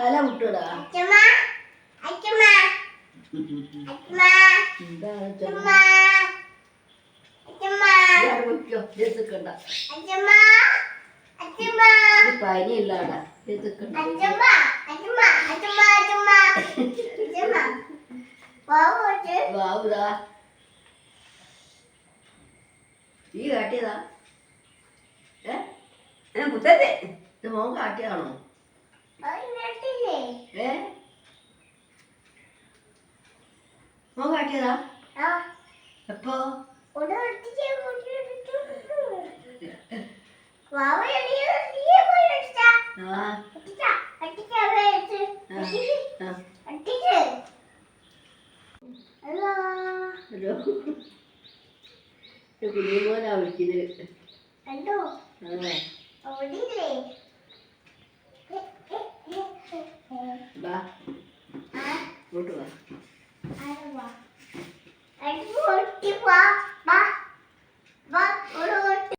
തല വിട്ടടാ പനിയില്ലാടാ ബാബുദാ ഈ കാട്ടിയതാ കുത്തത്തെ ഇത് മോൻ കാട്ടിയാണോ മോൻ കാട്ടിയതാ എപ്പോ കുഞ്ഞുമോനാ വിളിക്കുന്നത് വാ ഇങ്ങോട്ട് വാ